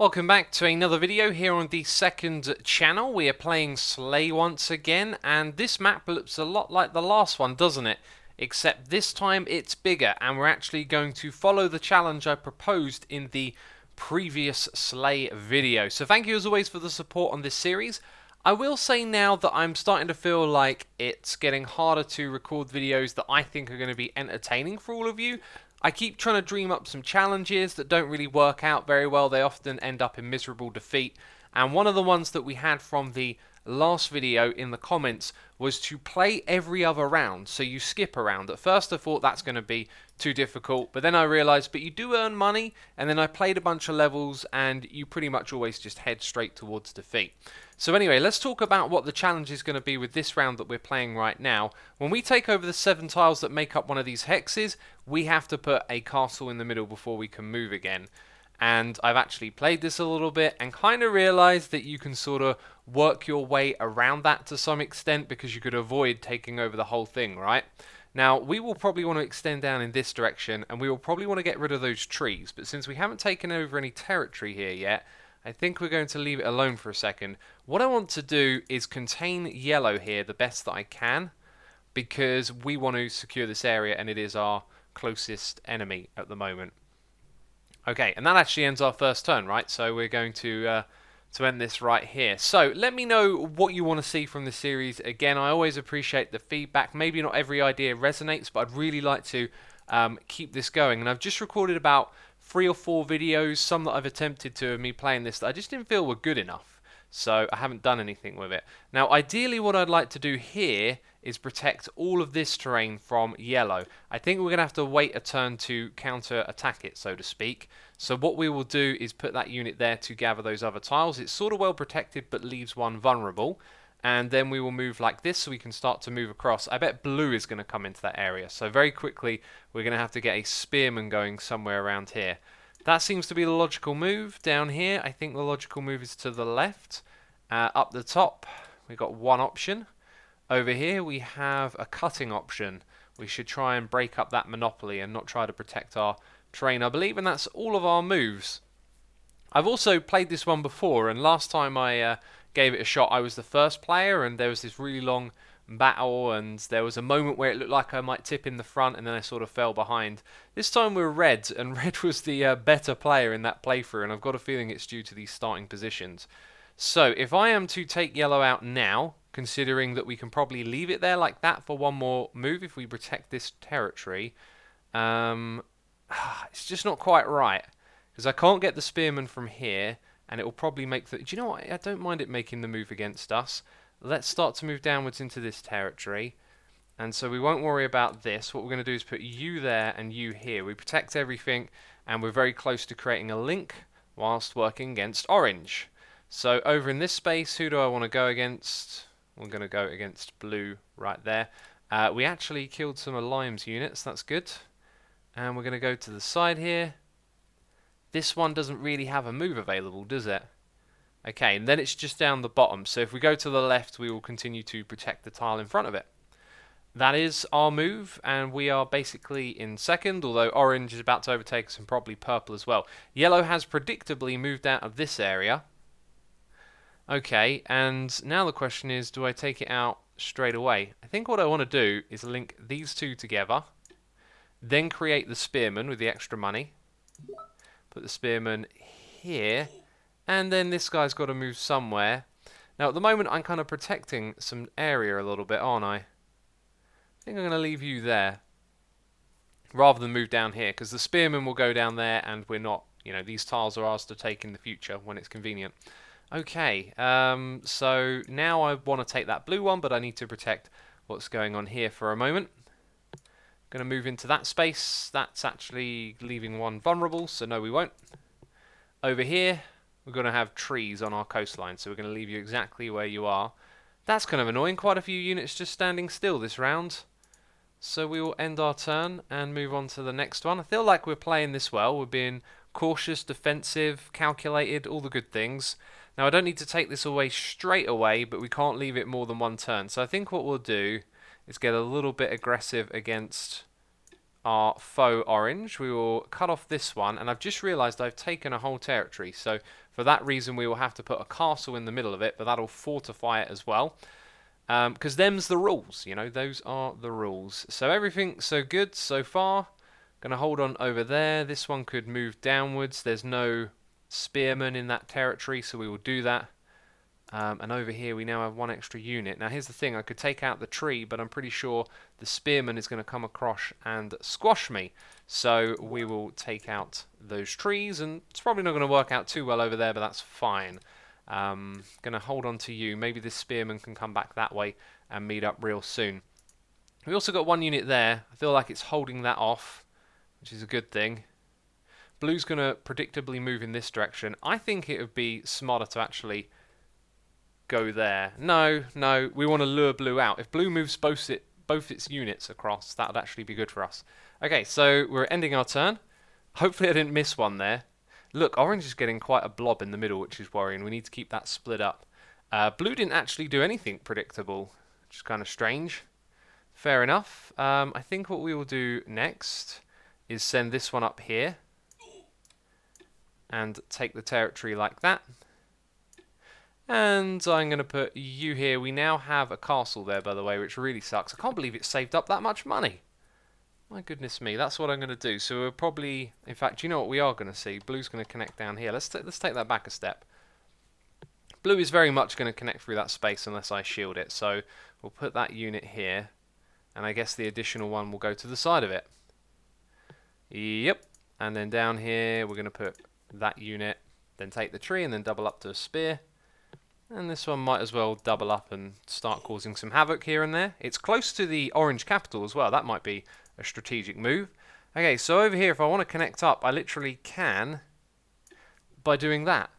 Welcome back to another video here on the second channel. We are playing Slay once again, and this map looks a lot like the last one, doesn't it? Except this time it's bigger, and we're actually going to follow the challenge I proposed in the previous Slay video. So thank you as always for the support on this series. I will say now that I'm starting to feel like it's getting harder to record videos that I think are going to be entertaining for all of you. I keep trying to dream up some challenges that don't really work out very well. They often end up in miserable defeat. And one of the ones that we had from the last video in the comments was to play every other round. So you skip a round. At first I thought that's going to be too difficult, but then I realised, but you do earn money, and then I played a bunch of levels and you pretty much always just head straight towards defeat. So anyway, let's talk about what the challenge is going to be with this round that we're playing right now. When we take over the 7 tiles that make up one of these hexes, we have to put a castle in the middle before we can move again. And I've actually played this a little bit and kind of realised that you can sort of work your way around that to some extent, because you could avoid taking over the whole thing, right? Now, we will probably want to extend down in this direction, and we will probably want to get rid of those trees, but since we haven't taken over any territory here yet, I think we're going to leave it alone for a second. What I want to do is contain yellow here the best that I can, because we want to secure this area, and it is our closest enemy at the moment. Okay, and that actually ends our first turn, right? So we're going to end this right here. So let me know what you want to see from the series. Again, I always appreciate the feedback. Maybe not every idea resonates, but I'd really like to keep this going. And I've just recorded about 3 or 4 videos, some that I've attempted to of me playing this, that I just didn't feel were good enough. So I haven't done anything with it. Now, ideally what I'd like to do here is protect all of this terrain from yellow. I think we're going to have to wait a turn to counter-attack it, so to speak. So what we will do is put that unit there to gather those other tiles. It's sort of well protected, but leaves one vulnerable. And then we will move like this so we can start to move across. I bet blue is going to come into that area. So very quickly, we're going to have to get a spearman going somewhere around here. That seems to be the logical move. Down here, I think the logical move is to the left. Up the top, we've got one option. Over here, we have a cutting option. We should try and break up that monopoly and not try to protect our terrain, I believe, and that's all of our moves. I've also played this one before, and last time I gave it a shot, I was the first player, and there was this really long battle, and there was a moment where it looked like I might tip in the front, and then I sort of fell behind. This time we're red, and red was the better player in that playthrough, and I've got a feeling it's due to these starting positions. So if I am to take yellow out now, considering that we can probably leave it there like that for one more move if we protect this territory, it's just not quite right, because I can't get the spearman from here, and it will probably make the... Do you know what? I don't mind it making the move against us. Let's start to move downwards into this territory, and so we won't worry about this. What we're going to do is put you there and you here. We protect everything, and we're very close to creating a link whilst working against orange. So over in this space, who do I want to go against? We're going to go against blue right there. We actually killed some of Lime's units, that's good. And we're going to go to the side here. This one doesn't really have a move available, does it? Okay, and then it's just down the bottom. So if we go to the left, we will continue to protect the tile in front of it. That is our move, and we are basically in second, although orange is about to overtake us and probably purple as well. Yellow has predictably moved out of this area. Okay, and now the question is, do I take it out straight away? I think what I want to do is link these two together, then create the spearman with the extra money, put the spearman here, and then this guy's got to move somewhere. Now at the moment I'm kind of protecting some area a little bit, aren't I? I think I'm going to leave you there, rather than move down here, because the spearman will go down there and we're not, you know, these tiles are ours to take in the future when it's convenient. Okay, so now I want to take that blue one, but I need to protect what's going on here for a moment. Going to move into that space. That's actually leaving one vulnerable, so no we won't. Over here, we're going to have trees on our coastline, so we're going to leave you exactly where you are. That's kind of annoying, quite a few units just standing still this round. So we will end our turn and move on to the next one. I feel like we're playing this well. We're being cautious, defensive, calculated, all the good things. Now I don't need to take this away straight away, but we can't leave it more than one turn. So I think what we'll do is get a little bit aggressive against our faux orange. We will cut off this one, and I've just realised I've taken a whole territory, so for that reason we will have to put a castle in the middle of it, but that'll fortify it as well. Because them's the rules, you know, those are the rules. So everything so good so far. Gonna hold on over there. This one could move downwards. There's no spearmen in that territory, so we will do that. And over here we now have one extra unit. Now here's the thing, I could take out the tree, but I'm pretty sure the spearman is going to come across and squash me. So we will take out those trees, and it's probably not going to work out too well over there, but that's fine. Going to hold on to you. Maybe this spearman can come back that way and meet up real soon. We also got one unit there. I feel like it's holding that off, which is a good thing. Blue's going to predictably move in this direction. I think it would be smarter to actually go there. No, we want to lure blue out. If blue moves both its units across, that would actually be good for us. Okay, so we're ending our turn. Hopefully I didn't miss one there. Look, orange is getting quite a blob in the middle, which is worrying. We need to keep that split up. Blue didn't actually do anything predictable, which is kind of strange. Fair enough. I think what we will do next is send this one up here and take the territory like that. And I'm going to put you here. We now have a castle there, by the way, which really sucks. I can't believe it saved up that much money. My goodness me, that's what I'm going to do. So we're probably, in fact, you know what we are going to see? Blue's going to connect down here. Let's take that back a step. Blue is very much going to connect through that space unless I shield it. So we'll put that unit here, and I guess the additional one will go to the side of it. Yep. And then down here, we're going to put that unit, then take the tree, and then double up to a spear. And this one might as well double up and start causing some havoc here and there. It's close to the orange capital as well. That might be a strategic move. Okay, so over here, if I want to connect up, I literally can by doing that.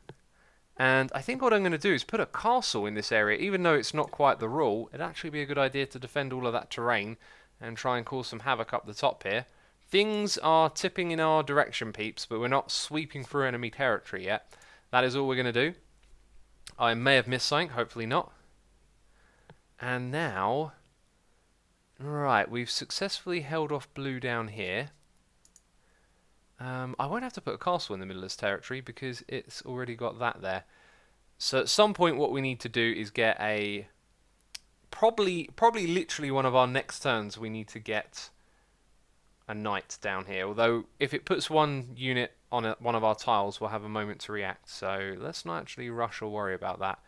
And I think what I'm going to do is put a castle in this area. Even though it's not quite the rule, it'd actually be a good idea to defend all of that terrain and try and cause some havoc up the top here. Things are tipping in our direction, peeps, but we're not sweeping through enemy territory yet. That is all we're going to do. I may have missed something, hopefully not. And now, right, we've successfully held off blue down here. I won't have to put a castle in the middle of this territory because it's already got that there. So at some point what we need to do is get a... Probably literally one of our next turns we need to get a knight down here. Although if it puts one unit on one of our tiles, we'll have a moment to react. So let's not actually rush or worry about that.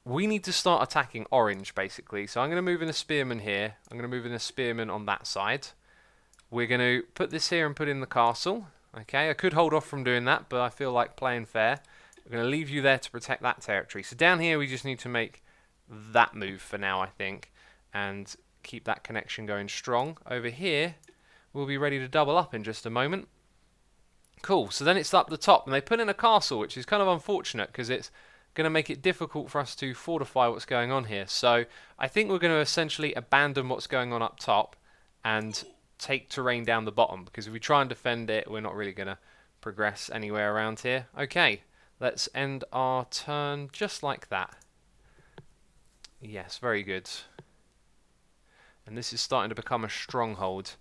We need to start attacking orange, basically. So I'm going to move in a spearman here. I'm going to move in a spearman on that side. We're going to put this here and put in the castle. Okay, I could hold off from doing that, but I feel like playing fair. We're going to leave you there to protect that territory. So down here, we just need to make that move for now, I think, and keep that connection going strong. Over here, we'll be ready to double up in just a moment. Cool, so then it's up the top, and they put in a castle, which is kind of unfortunate because it's going to make it difficult for us to fortify what's going on here. So I think we're going to essentially abandon what's going on up top and take terrain down the bottom, because if we try and defend it, we're not really going to progress anywhere around here. Okay, let's end our turn just like that. Yes, very good. And this is starting to become a stronghold.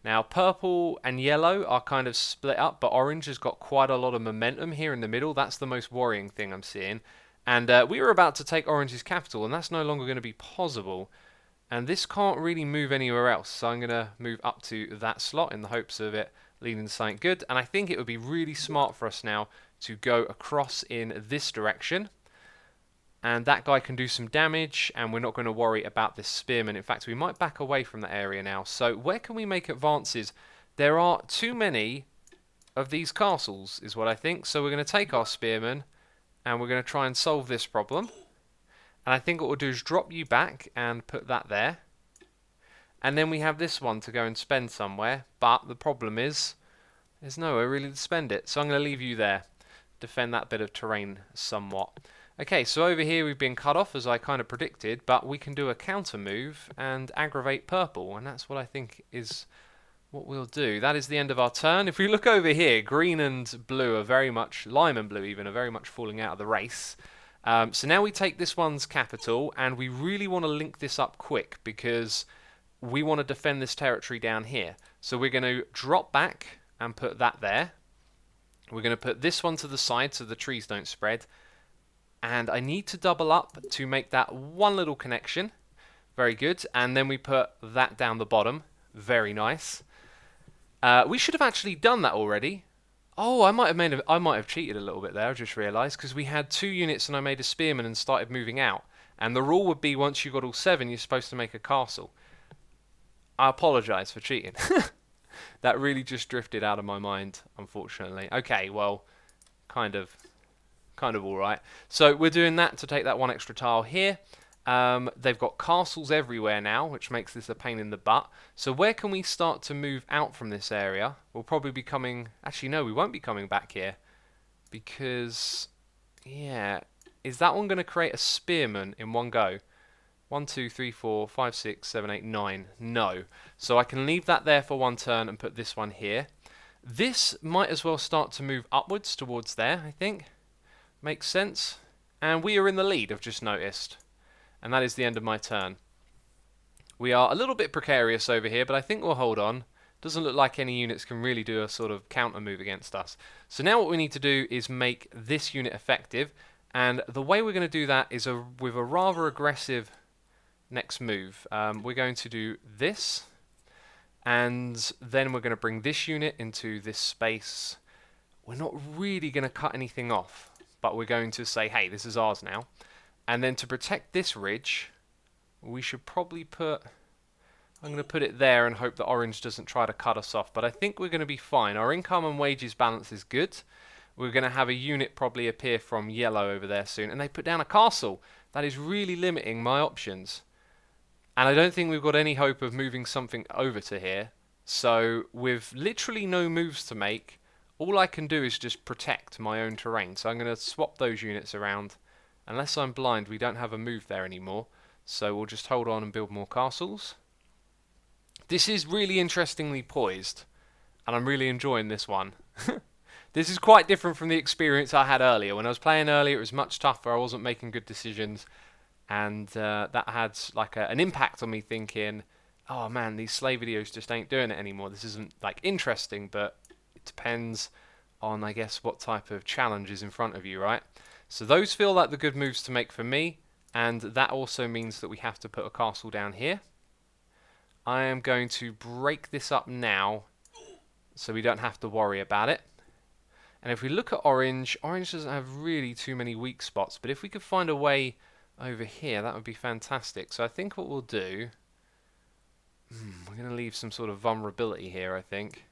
Now, purple and yellow are kind of split up, but orange has got quite a lot of momentum here in the middle. That's the most worrying thing I'm seeing. And we were about to take orange's capital, and that's no longer going to be possible. And this can't really move anywhere else, so I'm going to move up to that slot in the hopes of it leading to something good. And I think it would be really smart for us now to go across in this direction. And that guy can do some damage, and we're not going to worry about this spearman. In fact, we might back away from that area now. So where can we make advances? There are too many of these castles, is what I think. So we're going to take our spearman, and we're going to try and solve this problem. And I think what we'll do is drop you back and put that there. And then we have this one to go and spend somewhere. But the problem is, there's nowhere really to spend it. So I'm going to leave you there. Defend that bit of terrain somewhat. Okay, so over here we've been cut off as I kind of predicted, but we can do a counter move and aggravate purple, and that's what I think is what we'll do. That is the end of our turn. If we look over here, green and blue are very much, lime and blue even, are very much falling out of the race. So now we take this one's capital, and we really want to link this up quick because we want to defend this territory down here. So we're going to drop back and put that there. We're going to put this one to the side so the trees don't spread. And I need to double up to make that one little connection. Very good. And then we put that down the bottom. Very nice. We should have actually done that already. Oh, I might have cheated a little bit there. I just realised because we had 2 units and I made a spearman and started moving out. And the rule would be once you got all 7, you're supposed to make a castle. I apologise for cheating. That really just drifted out of my mind, unfortunately. Okay, well, kind of all right. So we're doing that to take that one extra tile here. They've got castles everywhere now, which makes this a pain in the butt. So where can we start to move out from this area? We'll probably be coming... Actually, no, we won't be coming back here. Because, yeah, is that one going to create a spearman in one go? 1, 2, 3, 4, 5, 6, 7, 8, 9. No. So I can leave that there for one turn and put this one here. This might as well start to move upwards towards there, I think. Makes sense. And we are in the lead, I've just noticed. And that is the end of my turn. We are a little bit precarious over here, but I think we'll hold on. Doesn't look like any units can really do a sort of counter move against us. So now what we need to do is make this unit effective. And the way we're going to do that is with a rather aggressive next move. We're going to do this. And then we're going to bring this unit into this space. We're not really going to cut anything off, but we're going to say, hey, this is ours now. And then to protect this ridge, we should probably put... I'm going to put it there and hope that orange doesn't try to cut us off. But I think we're going to be fine. Our income and wages balance is good. We're going to have a unit probably appear from yellow over there soon. And they put down a castle. That is really limiting my options. And I don't think we've got any hope of moving something over to here. So with literally no moves to make, all I can do is just protect my own terrain. So I'm going to swap those units around. Unless I'm blind, we don't have a move there anymore. So we'll just hold on and build more castles. This is really interestingly poised. And I'm really enjoying this one. This is quite different from the experience I had earlier. When I was playing earlier, it was much tougher. I wasn't making good decisions. And that had like an impact on me thinking, oh man, these slay videos just ain't doing it anymore. This isn't like interesting, but it depends on, I guess, what type of challenge is in front of you, right? So those feel like the good moves to make for me, and that also means that we have to put a castle down here. I am going to break this up now so we don't have to worry about it. And if we look at orange, orange doesn't have really too many weak spots, but if we could find a way over here, that would be fantastic. So I think what we'll do, we're going to leave some sort of vulnerability here, I think.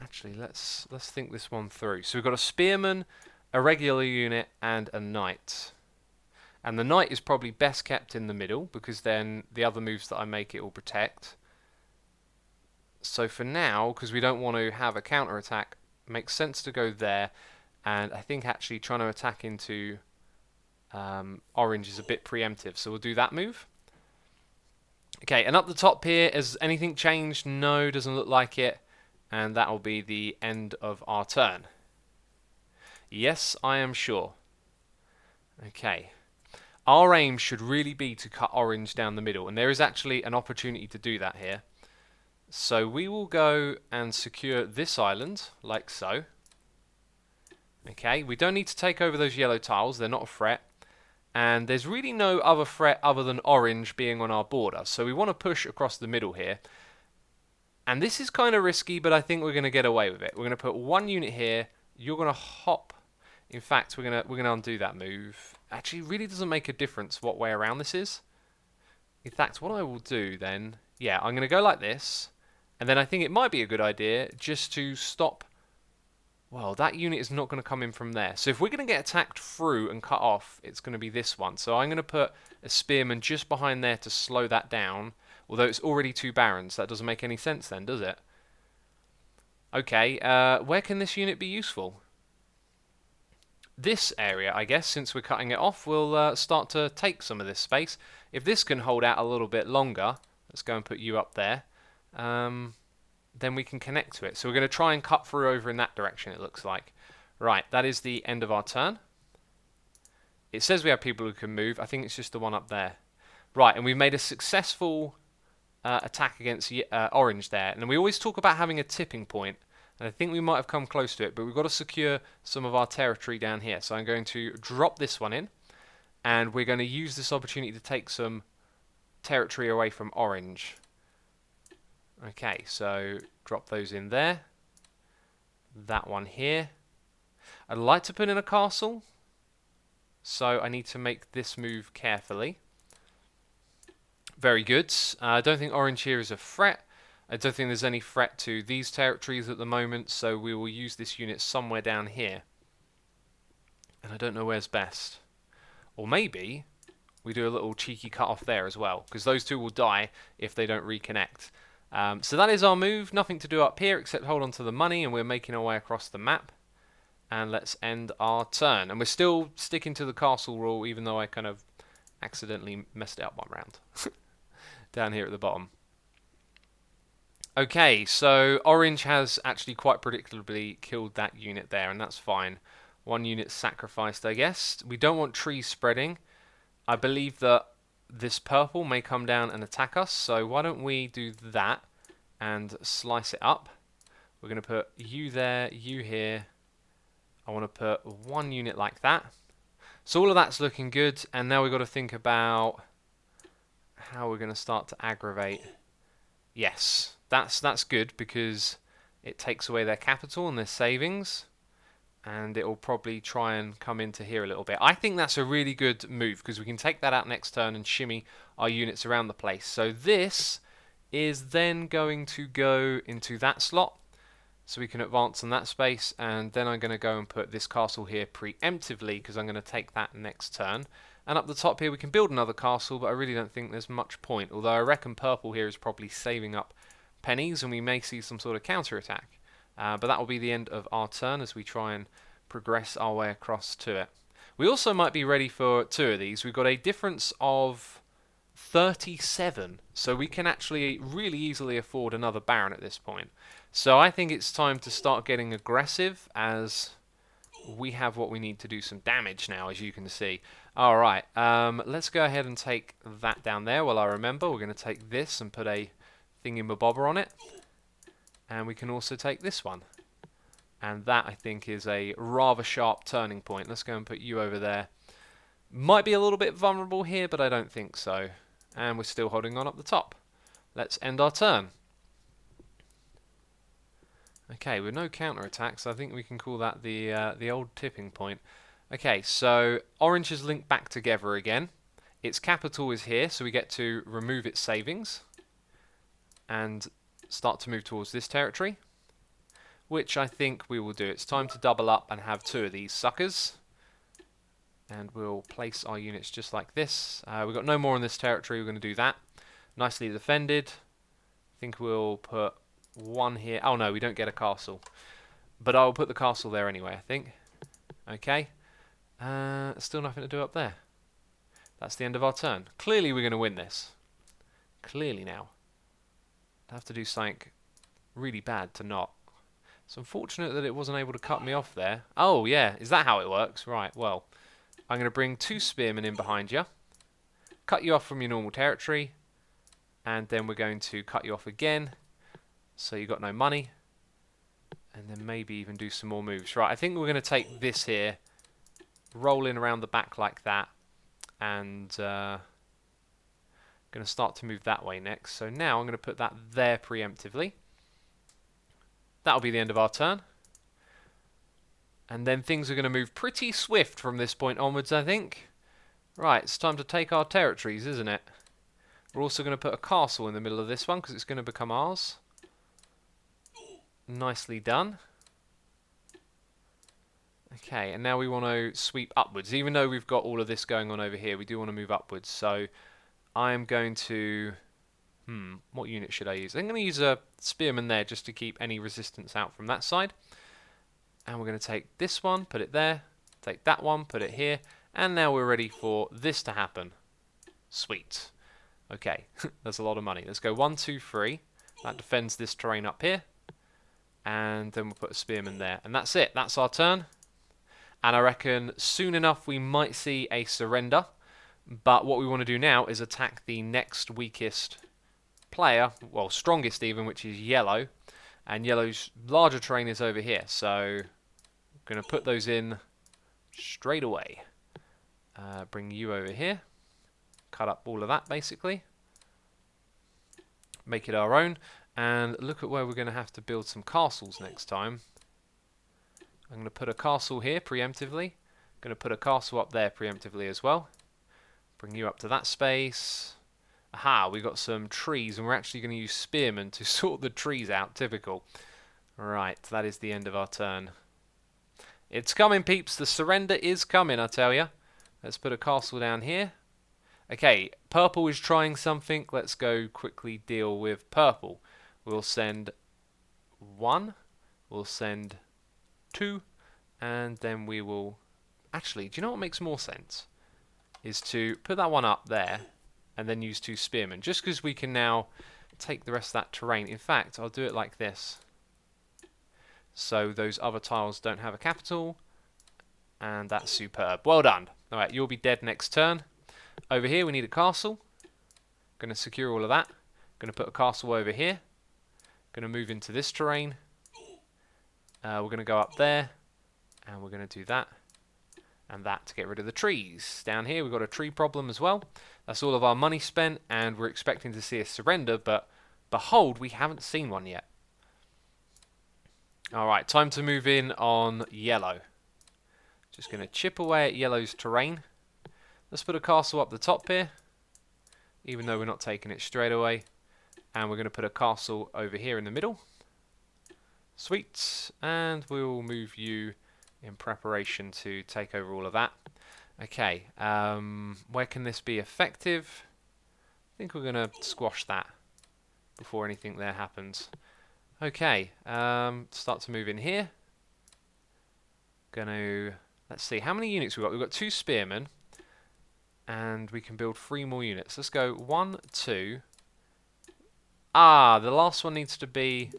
Actually, let's think this one through. So we've got a spearman, a regular unit, and a knight. And the knight is probably best kept in the middle, because then the other moves that I make it will protect. So for now, because we don't want to have a counter-attack, it makes sense to go there. And I think actually trying to attack into orange is a bit preemptive, so we'll do that move. Okay, and up the top here, has anything changed? No, doesn't look like it. And that will be the end of our turn. Yes, I am sure. Okay. Our aim should really be to cut orange down the middle, and there is actually an opportunity to do that here. So we will go and secure this island, like so. Okay, we don't need to take over those yellow tiles, they're not a threat. And there's really no other threat other than orange being on our border. So we want to push across the middle here. And this is kind of risky, but I think we're going to get away with it. We're going to put one unit here. You're going to hop. In fact, we're going to undo that move. Actually, it really doesn't make a difference what way around this is. In fact, what I will do then, yeah, I'm going to go like this. And then I think it might be a good idea just to stop. Well, that unit is not going to come in from there. So if we're going to get attacked through and cut off, it's going to be this one. So I'm going to put a spearman just behind there to slow that down. Although it's already 2 barons. That doesn't make any sense then, does it? Okay, where can this unit be useful? This area, I guess, since we're cutting it off, we'll start to take some of this space. If this can hold out a little bit longer, let's go and put you up there. Then we can connect to it. So we're going to try and cut through over in that direction, it looks like. Right, that is the end of our turn. It says we have people who can move. I think it's just the one up there. Right, and we've made a successful attack against orange there. And we always talk about having a tipping point, and I think we might have come close to it, but we've got to secure some of our territory down here. So I'm going to drop this one in, and we're going to use this opportunity to take some territory away from orange. Okay, so drop those in there. That one here. I'd like to put in a castle, so I need to make this move carefully. Very good. I don't think orange here is a threat. I don't think there's any threat to these territories at the moment, so we will use this unit somewhere down here. And I don't know where's best. Or maybe we do a little cheeky cut off there as well, because those two will die if they don't reconnect. So that is our move. Nothing to do up here except hold on to the money, and we're making our way across the map. And let's end our turn. And we're still sticking to the castle rule, even though I kind of accidentally messed it up one round. Down here at the bottom. Okay, so orange has actually quite predictably killed that unit there, and that's fine. One unit sacrificed, I guess. We don't want trees spreading. I believe that this purple may come down and attack us, so why don't we do that and slice it up. We're going to put you there, you here. I want to put one unit like that. So all of that's looking good, and now we've got to think about how we're going to start to aggravate. Yes, that's good, because it takes away their capital and their savings, and it will probably try and come into here a little bit. I think that's a really good move, because we can take that out next turn and shimmy our units around the place. So this is then going to go into that slot, so we can advance in that space, and then I'm going to go and put this castle here preemptively, because I'm going to take that next turn. And up the top here we can build another castle, but I really don't think there's much point, although I reckon purple here is probably saving up pennies, and we may see some sort of counter-attack. But that will be the end of our turn as we try and progress our way across to it. We also might be ready for two of these. We've got a difference of 37, so we can actually really easily afford another Baron at this point. So I think it's time to start getting aggressive, as we have what we need to do some damage now, as you can see. Alright, let's go ahead and take that down there. Well, I remember we're going to take this and put a thingy-mabobber on it. And we can also take this one. And that, I think, is a rather sharp turning point. Let's go and put you over there. Might be a little bit vulnerable here, but I don't think so. And we're still holding on up the top. Let's end our turn. Okay, with no counter-attacks, I think we can call that the old tipping point. Okay, so orange is linked back together again. Its capital is here, so we get to remove its savings and start to move towards this territory, which I think we will do. It's time to double up and have two of these suckers. And we'll place our units just like this. We've got no more in this territory, we're going to do that. Nicely defended. I think we'll put one here. Oh no, we don't get a castle. But I'll put the castle there anyway, I think. Okay. Still nothing to do up there. That's the end of our turn. Clearly we're going to win this. Clearly now. I'd have to do something really bad to not. It's unfortunate that it wasn't able to cut me off there. Oh yeah, is that how it works? Right, well, I'm going to bring two spearmen in behind you. Cut you off from your normal territory. And then we're going to cut you off again. So you got no money. And then maybe even do some more moves. Right, I think we're going to take this here. Roll in around the back like that. And going to start to move that way next. So now I'm going to put that there preemptively. That'll be the end of our turn. And then things are going to move pretty swift from this point onwards, I think. Right, it's time to take our territories, isn't it? We're also going to put a castle in the middle of this one, because it's going to become ours. Nicely done. Okay, and now we want to sweep upwards. Even though we've got all of this going on over here, we do want to move upwards. So I'm going to... what unit should I use? I'm going to use a spearman there just to keep any resistance out from that side. And we're going to take this one, put it there. Take that one, put it here. And now we're ready for this to happen. Sweet. Okay, that's a lot of money. Let's go 1, 2, 3. That defends this terrain up here. And then we'll put a spearman there. And that's it. That's our turn. And I reckon soon enough we might see a surrender. But what we want to do now is attack the next weakest player, well, strongest even, which is yellow. And yellow's larger terrain is over here. So I'm going to put those in straight away. Bring you over here. Cut up all of that, basically. Make it our own. And look at where we're going to have to build some castles next time. I'm going to put a castle here preemptively. Going to put a castle up there preemptively as well. Bring you up to that space. Aha, we got some trees, and we're actually going to use spearmen to sort the trees out. Typical. Right, that is the end of our turn. It's coming, peeps. The surrender is coming, I tell you. Let's put a castle down here. Okay, purple is trying something. Let's go quickly deal with purple. We'll send 1. We'll send 2. And then we will... Actually, do you know what makes more sense? Is to put that one up there and then use 2 spearmen. Just because we can now take the rest of that terrain. In fact, I'll do it like this. So those other tiles don't have a capital. And that's superb. Well done. Alright, you'll be dead next turn. Over here we need a castle. Going to secure all of that. Going to put a castle over here. Going to move into this terrain. We're going to go up there. And we're going to do that. And that to get rid of the trees. Down here we've got a tree problem as well. That's all of our money spent. And we're expecting to see a surrender. But behold, we haven't seen one yet. Alright, time to move in on yellow. Just going to chip away at yellow's terrain. Let's put a castle up the top here, even though we're not taking it straight away. And we're going to put a castle over here in the middle. Sweet. And we'll move you in preparation to take over all of that. Okay, where can this be effective? I think we're going to squash that before anything there happens. Okay, start to move in here. Let's see, how many units we've got? We've got 2 spearmen. And we can build 3 more units. Let's go 1, 2. Ah, the last one needs to be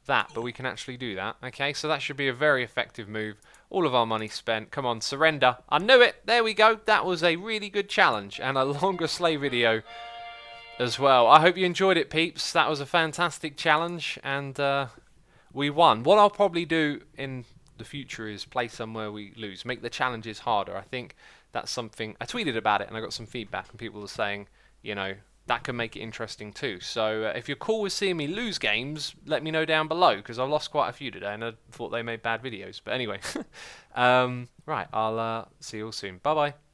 that, but we can actually do that. Okay, so that should be a very effective move. All of our money spent. Come on, surrender. I knew it. There we go. That was a really good challenge and a longer slay video as well. I hope you enjoyed it, peeps. That was a fantastic challenge, and we won. What I'll probably do in the future is play somewhere we lose. Make the challenges harder. I think that's something... I tweeted about it and I got some feedback and people were saying, you know, that can make it interesting too. So if you're cool with seeing me lose games, let me know down below, because I've lost quite a few today and I thought they made bad videos. But anyway, right, I'll see you all soon. Bye-bye.